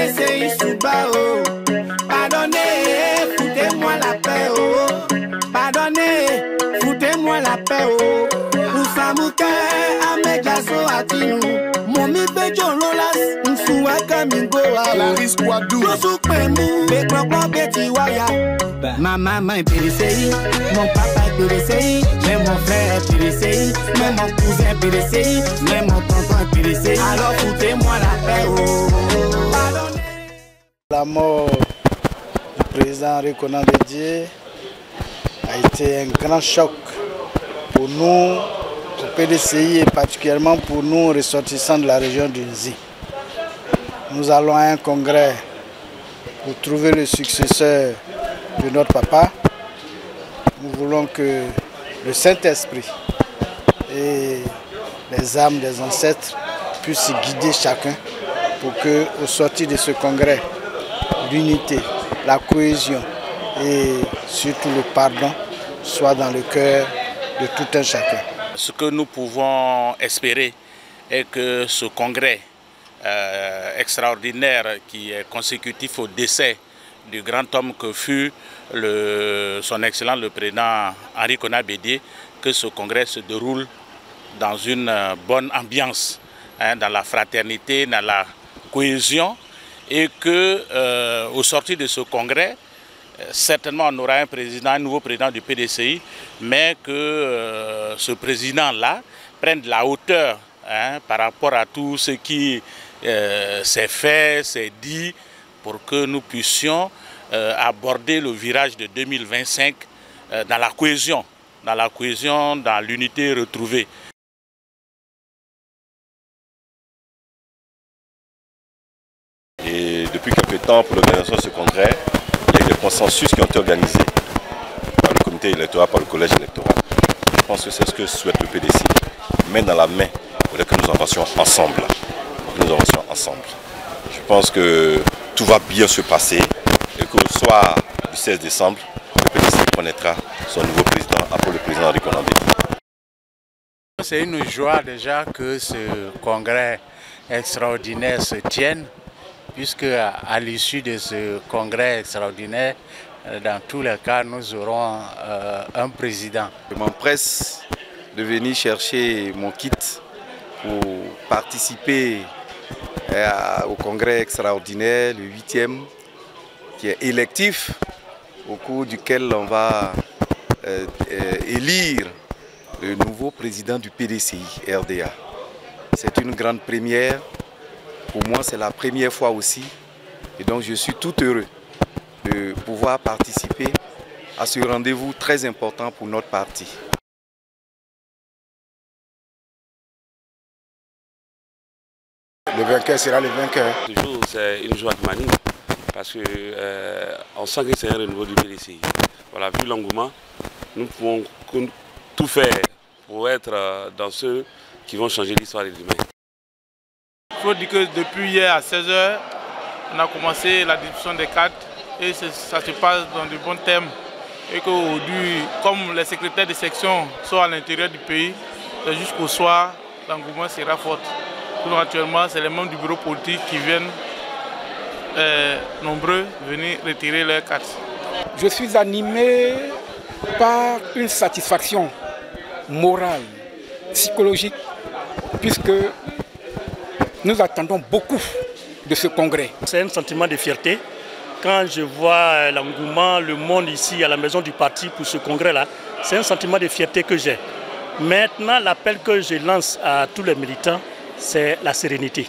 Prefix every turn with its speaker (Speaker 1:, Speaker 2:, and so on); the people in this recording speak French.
Speaker 1: PDCI Souba, oh. Pardonnez, foutez-moi la paix, oh. Pardonnez, foutez-moi la paix, oh. Usamuke, Amejaso Atinu. Momi Bejo Lolas, Nsuaka Mingoa.
Speaker 2: La risque Wadou.
Speaker 1: Prosupemu, Bekropo Beti Waya. Ma maman est PDCI, mon papa est PDCI, même mon frère est PDCI, même mon cousin est PDCI, même mon tonton est PDCI. Alors foutez-moi la paix, oh. Pardonnez.
Speaker 3: La mort du président Henri Konan Bédié a été un grand choc pour nous, pour PDCI et particulièrement pour nous ressortissants de la région du Nzi. Nous allons à un congrès pour trouver le successeur de notre papa. Nous voulons que le Saint-Esprit et les âmes des ancêtres puissent guider chacun pour que, au sortir de ce congrès, l'unité, la cohésion et surtout le pardon soit dans le cœur de tout un chacun.
Speaker 4: Ce que nous pouvons espérer est que ce congrès extraordinaire qui est consécutif au décès du grand homme que fut son Excellence le président Henri Konan Bédié, que ce congrès se déroule dans une bonne ambiance, dans la fraternité, dans la cohésion, et que au sortir de ce congrès, certainement on aura un nouveau président du PDCI, mais que ce président-là prenne de la hauteur par rapport à tout ce qui s'est fait, s'est dit, pour que nous puissions aborder le virage de 2025 dans la cohésion, dans l'unité retrouvée.
Speaker 5: Et depuis quelques temps, pour l'organisation de ce congrès, il y a des consensus qui ont été organisés par le comité électoral, par le collège électoral. Je pense que c'est ce que souhaite le PDCI, main dans la main, pour que nous avancions ensemble. Je pense que tout va bien se passer et qu'au soir du 16 décembre, le PDCI connaîtra son nouveau président, après le président Henri Konan Bédié.
Speaker 6: C'est une joie déjà que ce congrès extraordinaire se tienne, puisque à l'issue de ce congrès extraordinaire, dans tous les cas, nous aurons un président.
Speaker 7: Je m'empresse de venir chercher mon kit pour participer au congrès extraordinaire, le 8e, qui est électif, au cours duquel on va élire le nouveau président du PDCI, RDA. C'est une grande première. Pour moi, c'est la première fois aussi. Et donc, je suis tout heureux de pouvoir participer à ce rendez-vous très important pour notre parti.
Speaker 3: Le vainqueur sera le vainqueur.
Speaker 8: Toujours, c'est une joie qui m'anime parce qu'on sent que c'est un renouveau du PDCI. Voilà, vu l'engouement, nous pouvons tout faire pour être dans ceux qui vont changer l'histoire de demain.
Speaker 9: Il faut dire que depuis hier à 16 h, on a commencé la distribution des cartes et ça se passe dans de bons termes. Et qu'aujourd'hui, comme les secrétaires de section sont à l'intérieur du pays, jusqu'au soir, l'engouement sera fort. Nous, actuellement, c'est les membres du bureau politique qui viennent nombreux venir retirer leurs cartes.
Speaker 10: Je suis animé par une satisfaction morale, psychologique, puisque nous attendons beaucoup de ce congrès.
Speaker 11: C'est un sentiment de fierté. Quand je vois l'engouement, le monde ici à la maison du parti pour ce congrès-là, c'est un sentiment de fierté que j'ai. Maintenant, l'appel que je lance à tous les militants, c'est la sérénité.